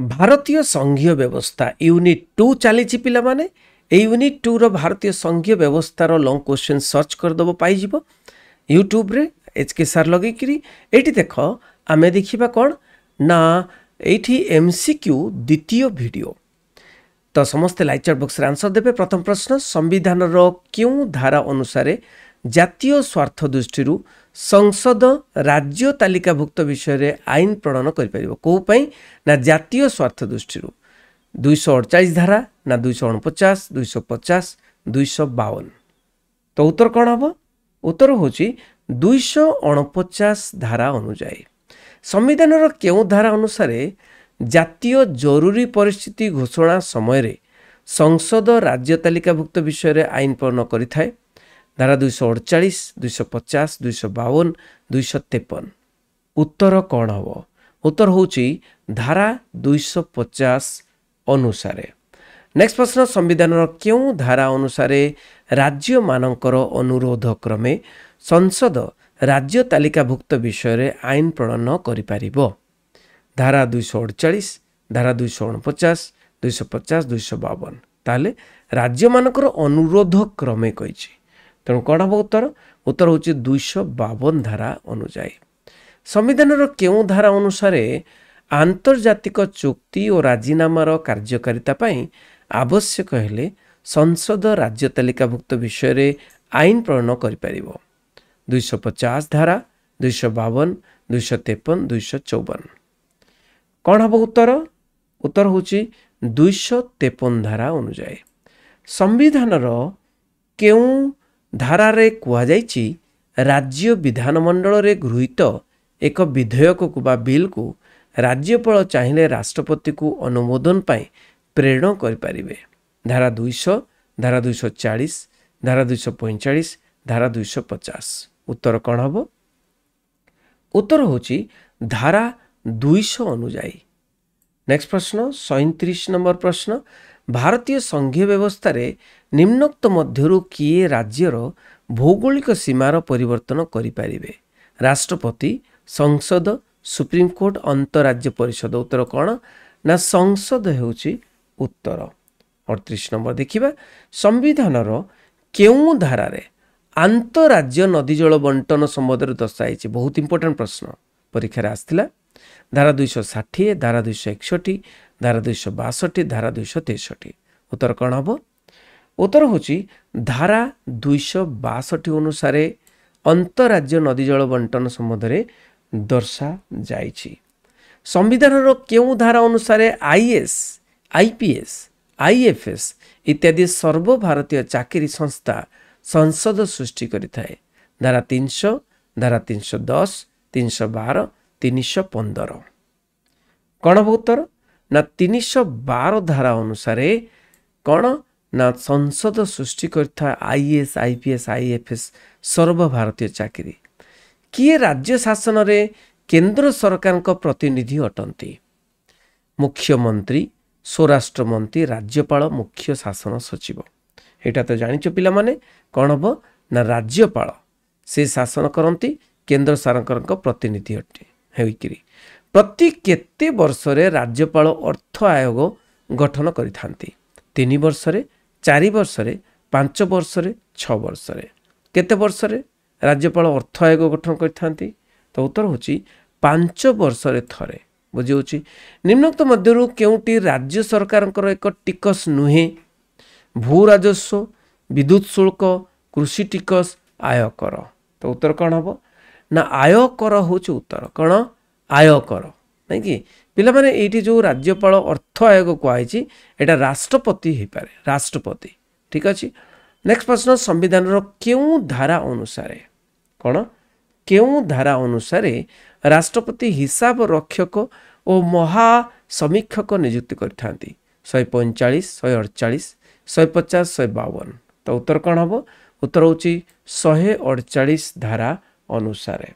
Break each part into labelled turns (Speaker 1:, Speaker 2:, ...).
Speaker 1: भारतीय संघीय व्यवस्था यूनिट 2 चली पिला माने ए यूनिट 2 रो भारतीय संघीय व्यवस्था लॉन्ग क्वेश्चन सर्च कर दबो पाई जिवो यूट्यूब रे एचके सर लगे करी एठी देखो आमे देखिबा कोन ना एठी एमसीक्यू द्वितीय वीडियो तो समस्त लाइक चैट बॉक्स रे आंसर देबे। प्रथम प्रश्न संविधान रो क्यों धारा अनुसार जातीय स्वार्थ दृष्टि संसद राज्य तालिकाभुक्त विषय रे आईन प्रणयन कर परिबो को पई ना जातीय स्वार्थ दृष्टि 248 धारा ना 249 250 252 तो उत्तर कौन हम उत्तर होची 249 धारा अनुଯାयी संविधान रो केउ धारा अनुसार जातीय जरूरी परिस्थिति घोषणा समय रे संसद राज्य तालिकाभुक्त विषय रे आईन प्रणयन करिथाय। धारा 248 250 252 253 उत्तर कौन हम उत्तर होची धारा 250 अनुसार। नेक्स्ट प्रश्न संविधान क्यों धारा अनुसार राज्य मानकर अनुरोध क्रमे संसद राज्य तालिकाभुक्त विषय रे आईन प्रणयन करि परिबो। धारा 248 धारा 249 250 252 ताले राज्य मानकर अनुरोध क्रमे कहिछि तेणु कौन हम उत्तर उत्तर होची 252 धारा अनुଯାयी। संविधान केउ धारा अनुसार आंतर्जातिक चुक्ति और राजीनामार कार्यकारिता पई आवश्यक हेले संसद राज्य तालिकाभुक्त विषय रे आईन प्रणयन करि परिबो। 250 धारा 252 253 254 कौन हम उत्तर उत्तर होची 253 धारा अनुଯାयी। संविधान केउ धारा रे कुआ जाइछि राज्य विधानमंडल रे गृहीत एक विधेयक को बा बिल को राज्यपाल चाहिए राष्ट्रपति को अनुमोदन पाई प्रेरण करि परिबे। धारा 200 धारा 240 धारा 245 धारा 250 उत्तर कौन हम उत्तर होची धारा 200 अनुଯାयी। नेक्स्ट प्रश्न 37 नंबर प्रश्न भारतीय संघीय व्यवस्था रे निम्नोक्त मध्यरु किए राज्यर भौगोलिक सीमार परिवर्तन करि परिबे। राष्ट्रपति संसद सुप्रीम कोर्ट अंतरराज्य परिषद उत्तर कौन ना संसद हेउची उत्तर। 38 नंबर देखिबा संविधान केउ धारा रे अंतरराज्य नदी जल बंटन संबंध दर्शाई बहुत इंपोर्टेंट प्रश्न परीक्षा आसथिला। धारा 260 धारा 261 धारा 262 धारा 263 उत्तर कौन हम उत्तर होची धारा 262 अनुसार अंतरराज्य नदी जल बंटन संबंध में दर्शा जाइछि। संविधान केउ धारा अनुसार आईएएस आईपीएस आईएफएस इत्यादि सर्वभारतीय चाकरी संस्था संसद सृष्टि करिथाय। धारा 300 धारा 310 312 315 कौन हम उत्तर ना 312 धारा अनुसार कौन ना संसद सृष्टि करता आईएएस आईपीएस आईएफएस सर्वभारतीय चाकरी किए राज्य शासन रे केंद्र सरकार का प्रतिनिधि अटंती। मुख्यमंत्री स्वराष्ट्र मंत्री राज्यपाल मुख्य शासन सचिव एटा तो जानिछ पिला माने कौन हम ना राज्यपाल से शासन करती केंद्र सरकार का प्रतिनिधि अटे हेकरी प्रति केते वर्ष रे राज्यपाल अर्थ आयोग गठन करिथांती 3 वर्ष रे 4 वर्ष रे 5 वर्ष रे 6 वर्ष रे केते वर्ष रे राज्यपाल अर्थ आयोग गठन करिथांती तो उत्तर होची 5 वर्ष रे थरे बुझी होची। निम्नोक्त मध्यरु केउटी राज्य सरकार एक टिकस नुहे भू राजस्व विद्युत शुल्क कृषि टिकस आयकर तो उत्तर कौन हम ना आयकर होची उत्तर कौन आयकर नहीं कि पिला माने एठी जो राज्यपाल अर्थ आयोग कहछि एटा राष्ट्रपति हे पारे राष्ट्रपति ठीक अछि। नेक्स्ट प्रश्न संविधान रो केउ धारा अनुसार कौन केउ धारा अनुसार राष्ट्रपति हिसाब रक्षक और महासमीक्षक नियुक्ति करथांती 145 148 150 152 तो उत्तर कौन हम उत्तर होची 148 धारा अनुसार।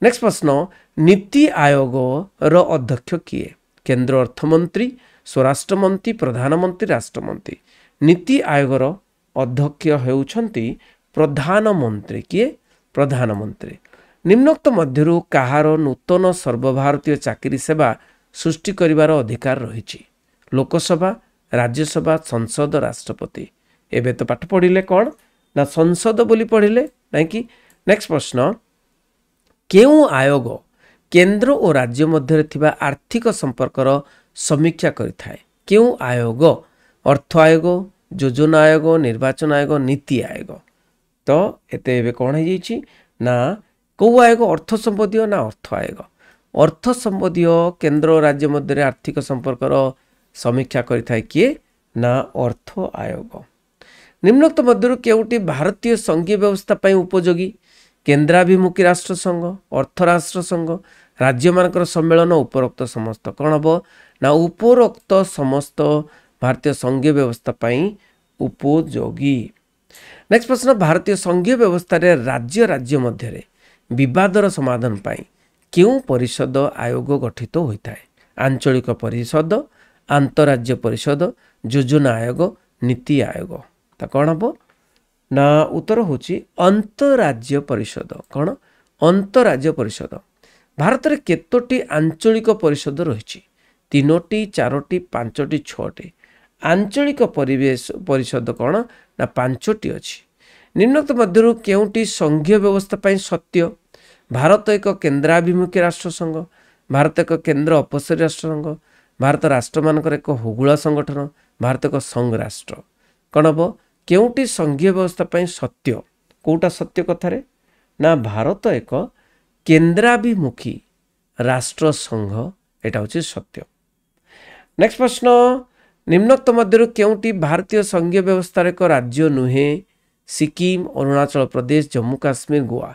Speaker 1: नेक्स्ट प्रश्न नीति आयोग रो अध्यक्ष किए केंद्र अर्थमंत्री स्वराष्ट्र मंत्री प्रधानमंत्री राष्ट्रमंत्री। नीति आयोग रो अध्यक्ष हेउछंती प्रधानमंत्री किए प्रधानमंत्री। निम्नोक्त मध्यरु काहार नूतन सर्वभारतीय चाकरी सेवा ସୃଷ୍ଟି କରିବାର ଅଧିକାର ରହିଛି। ଲୋକସଭା, ରାଜ୍ୟସଭା, ସଂସଦ, ରାଷ୍ଟ୍ରପତି। ଏବେ ତ ପାଠ ପଢ଼ିଲେ କ'ଣ ନା ସଂସଦ ବୋଲି ପଢ଼ିଲେ ନାଇଁ କି। ନେକ୍ସଟ ପ୍ରଶ୍ନ, କେଉଁ ଆୟୋଗ କେନ୍ଦ୍ର ଓ ରାଜ୍ୟ ମଧ୍ୟରେ ଥିବା ଆର୍ଥିକ ସମ୍ପର୍କର ସମୀକ୍ଷା କରିଥାଏ? କେଉଁ ଆୟୋଗ? ଅର୍ଥ ଆୟୋଗ, ଯୋଜନା ଆୟୋଗ, ନିର୍ବାଚନ ଆୟୋଗ, ନୀତି ଆୟୋଗ। ତ ଏତେ ଏବେ କ'ଣ ହେଇଯାଇଛି ନା କେଉଁ ଆୟୋଗ? ଅର୍ଥ ସମ୍ବନ୍ଧୀୟ ନା ଅର୍ଥ ଆୟୋଗ? ଅର୍ଥ ସମ୍ବନ୍ଧୀୟ କେନ୍ଦ୍ର ଓ ରାଜ୍ୟ ମଧ୍ୟରେ ଆର୍ଥିକ ସମ୍ପର୍କର ସମୀକ୍ଷା କରିଥାଏ କିଏ? ନା ଅର୍ଥ ଆୟୋଗ। ନିମ୍ନୋକ୍ତ ମଧ୍ୟରୁ କେଉଁଟି ଭାରତୀୟ ସଂଘୀୟ ବ୍ୟବସ୍ଥା ପାଇଁ ଉପଯୋଗୀ? କେନ୍ଦ୍ରାଭିମୁଖୀ ରାଷ୍ଟ୍ରସଂଘ, ଅର୍ଥ ରାଷ୍ଟ୍ରସଂଘ, ରାଜ୍ୟମାନଙ୍କର ସମ୍ମେଳନ, ଉପରୋକ୍ତ ସମସ୍ତ। କ'ଣ ହେବ ନା ଉପରୋକ୍ତ ସମସ୍ତ ଭାରତୀୟ ସଂଘୀୟ ବ୍ୟବସ୍ଥା ପାଇଁ ଉପଯୋଗୀ। ନେକ୍ସଟ ପ୍ରଶ୍ନ, ଭାରତୀୟ ସଂଘୀୟ ବ୍ୟବସ୍ଥାରେ ରାଜ୍ୟ ରାଜ୍ୟ ମଧ୍ୟରେ ବିବାଦର ସମାଧାନ ପାଇଁ କେଉଁ ପରିଷଦ ଆୟୋଗ ଗଠିତ ହୋଇଥାଏ? ଆଞ୍ଚଳିକ ପରିଷଦ, ଆନ୍ତଃରାଜ୍ୟ ପରିଷଦ, ଯୋଜନା ଆୟୋଗ, ନୀତି ଆୟୋଗ। ତା କ'ଣ ହେବ ନା ଉତ୍ତର ହେଉଛି ଅନ୍ତଃରାଜ୍ୟ ପରିଷଦ। କ'ଣ? ଅନ୍ତଃରାଜ୍ୟ ପରିଷଦ। ଭାରତରେ କେତୋଟି ଆଞ୍ଚଳିକ ପରିଷଦ ରହିଛି? 3ଟି, 4ଟି, 5ଟି, 6ଟି। ଆଞ୍ଚଳିକ ପରିଷଦ କ'ଣ ନା 5ଟି ଅଛି। ନିମ୍ନୋକ୍ତ ମଧ୍ୟରୁ କେଉଁଟି ସଂଘୀୟ ବ୍ୟବସ୍ଥା ପାଇଁ ସତ୍ୟ? ଭାରତ ଏକ କେନ୍ଦ୍ରାଭିମୁଖୀ ରାଷ୍ଟ୍ରସଂଘ, ଭାରତ ଏକ କେନ୍ଦ୍ର ଅପସରୀ ରାଷ୍ଟ୍ରସଂଘ, ଭାରତ ରାଷ୍ଟ୍ରମାନଙ୍କର ଏକ ହୁଗୁଳା ସଂଗଠନ, ଭାରତ ଏକ ସଂଘ ରାଷ୍ଟ୍ର। କ'ଣ ହେବ? କେଉଁଟି ସଂଘୀୟ ବ୍ୟବସ୍ଥା ପାଇଁ ସତ୍ୟ? କେଉଁଟା ସତ୍ୟ କଥାରେ? ନା ଭାରତ ଏକ କେନ୍ଦ୍ରାଭିମୁଖୀ ରାଷ୍ଟ୍ରସଂଘ, ଏଇଟା ହେଉଛି ସତ୍ୟ। ନେକ୍ସଟ ପ୍ରଶ୍ନ, ନିମ୍ନୋକ୍ତ ମଧ୍ୟରୁ କେଉଁଟି ଭାରତୀୟ ସଂଘୀୟ ବ୍ୟବସ୍ଥାର ଏକ ରାଜ୍ୟ ନୁହେଁ? ସିକିମ, ଅରୁଣାଚଳ ପ୍ରଦେଶ, ଜମ୍ମୁ କାଶ୍ମୀର, ଗୋଆ।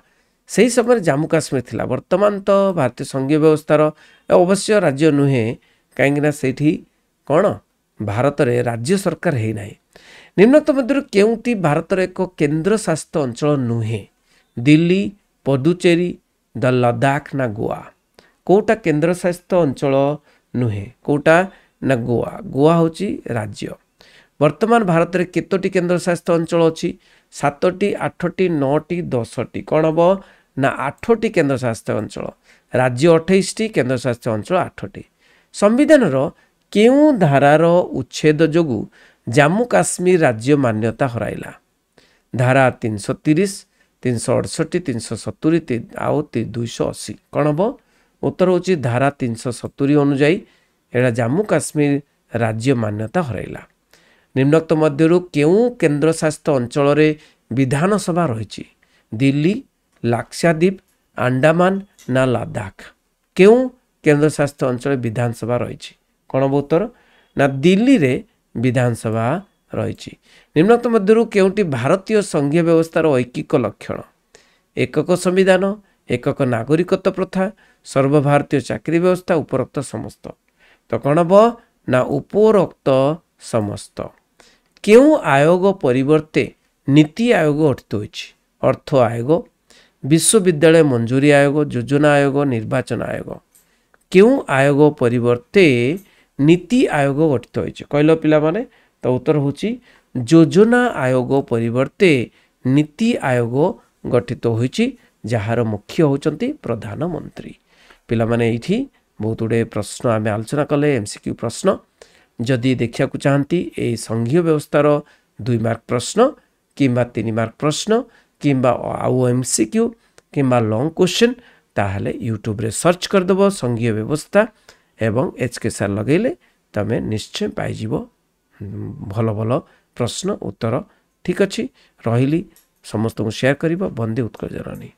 Speaker 1: ସେହି ସମୟରେ ଜାମ୍ମୁ କାଶ୍ମୀର ଥିଲା। ବର୍ତ୍ତମାନ ତ ଭାରତୀୟ ସଂଘୀୟ ବ୍ୟବସ୍ଥାର ଅବଶ୍ୟ ରାଜ୍ୟ ନୁହେଁ, କାହିଁକିନା ସେଇଠି କ'ଣ ଭାରତରେ ରାଜ୍ୟ ସରକାର ହେଇନାହିଁ। ନିମ୍ନୋକ୍ତ ମଧ୍ୟରୁ କେଉଁଟି ଭାରତର ଏକ କେନ୍ଦ୍ରଶାସିତ ଅଞ୍ଚଳ ନୁହେଁ? ଦିଲ୍ଲୀ, ପଦୁଚେରୀ, ଲଦାଖ ନା ଗୋଆ? କେଉଁଟା କେନ୍ଦ୍ରଶାସିତ ଅଞ୍ଚଳ ନୁହେଁ? କେଉଁଟା ନା ଗୋଆ। ଗୋଆ ହେଉଛି ରାଜ୍ୟ। ବର୍ତ୍ତମାନ ଭାରତରେ କେତୋଟି କେନ୍ଦ୍ରଶାସିତ ଅଞ୍ଚଳ ଅଛି? 7ଟି, 8ଟି, 9ଟି, 10ଟି। କ'ଣ ହେବ ନା 8ଟି କେନ୍ଦ୍ରଶାସିତ ଅଞ୍ଚଳ। ରାଜ୍ୟ 28ଟି, କେନ୍ଦ୍ରଶାସିତ ଅଞ୍ଚଳ 8ଟି। ସମ୍ବିଧାନର କେଉଁ ଧାରାର ଉଚ୍ଛେଦ ଯୋଗୁଁ ଜାମ୍ମୁ କାଶ୍ମୀର ରାଜ୍ୟ ମାନ୍ୟତା ହରାଇଲା? ଧାରା 330, 368, 370 ଆଉ 280। କ'ଣ ହେବ? ଉତ୍ତର ହେଉଛି ଧାରା 370 ଅନୁଯାୟୀ ଏଇଟା ଜାମ୍ମୁ କାଶ୍ମୀର ରାଜ୍ୟ ମାନ୍ୟତା ହରାଇଲା। ନିମ୍ନୋକ୍ତ ମଧ୍ୟରୁ କେଉଁ କେନ୍ଦ୍ରଶାସିତ ଅଞ୍ଚଳରେ ବିଧାନସଭା ରହିଛି? ଦିଲ୍ଲୀ, ଲାକ୍ଷାଦ୍ୱୀପ, ଆଣ୍ଡାମାନ ନା ଲଦାଖ? କେଉଁ କେନ୍ଦ୍ରଶାସିତ ଅଞ୍ଚଳରେ ବିଧାନସଭା ରହିଛି? କ'ଣ ହେବ ଉତ୍ତର? ନା ଦିଲ୍ଲୀରେ ବିଧାନସଭା ରହିଛି। ନିମ୍ନୋକ୍ତ ମଧ୍ୟରୁ କେଉଁଟି ଭାରତୀୟ ସଂଘୀୟ ବ୍ୟବସ୍ଥାର ଐକିକ ଲକ୍ଷଣ? ଏକକ ସମ୍ବିଧାନ, ଏକକ ନାଗରିକତ୍ୱ ପ୍ରଥା, ସର୍ବଭାରତୀୟ ଚାକିରି ବ୍ୟବସ୍ଥା, ଉପରୋକ୍ତ ସମସ୍ତ। ତ କ'ଣ ହେବ ନା ଉପରୋକ୍ତ ସମସ୍ତ। କେଉଁ ଆୟୋଗ ପରିବର୍ତ୍ତେ ନୀତି ଆୟୋଗ ଗଠିତ ହୋଇଛି? ଅର୍ଥ ଆୟୋଗ, ବିଶ୍ୱବିଦ୍ୟାଳୟ ମଞ୍ଜୁରୀ ଆୟୋଗ, ଯୋଜନା ଆୟୋଗ, ନିର୍ବାଚନ ଆୟୋଗ। କେଉଁ ଆୟୋଗ ପରିବର୍ତ୍ତେ ନୀତି ଆୟୋଗ ଗଠିତ ହୋଇଛି କହିଲ ପିଲାମାନେ? ତ ଉତ୍ତର ହେଉଛି ଯୋଜନା ଆୟୋଗ ପରିବର୍ତ୍ତେ ନୀତି ଆୟୋଗ ଗଠିତ ହୋଇଛି, ଯାହାର ମୁଖ୍ୟ ହେଉଛନ୍ତି ପ୍ରଧାନମନ୍ତ୍ରୀ। ପିଲାମାନେ ଏଇଠି ବହୁତ ଗୁଡ଼ିଏ ପ୍ରଶ୍ନ ଆମେ ଆଲୋଚନା କଲେ, MCQ ପ୍ରଶ୍ନ। ଯଦି ଦେଖିବାକୁ ଚାହାନ୍ତି এই ସଂଘୀୟ ବ୍ୟବସ୍ଥାର 2 ମାର୍କ ପ୍ରଶ୍ନ କିମ୍ବା 3 ମାର୍କ ପ୍ରଶ୍ନ କିମ୍ବା ଆଉ MCQ କିମ୍ବା ଲଙ୍ଗ କ୍ୱେଶ୍ଚନ୍, ତାହେଲେ ୟୁଟ୍ୟୁବରେ ସର୍ଚ୍ଚ କରିଦେବ ସଂଘୀୟ ବ୍ୟବସ୍ଥା ଏବଂ HK ସାର୍ ଲଗାଇଲେ ତୁମେ ନିଶ୍ଚୟ ପାଇଯିବ ଭଲ ଭଲ ପ୍ରଶ୍ନ ଉତ୍ତର। ଠିକ୍ ଅଛି, ରହିଲି। ସମସ୍ତଙ୍କୁ ସେୟାର କରିବ। ବନ୍ଦେ ଉତ୍କଳ ଜନନୀ।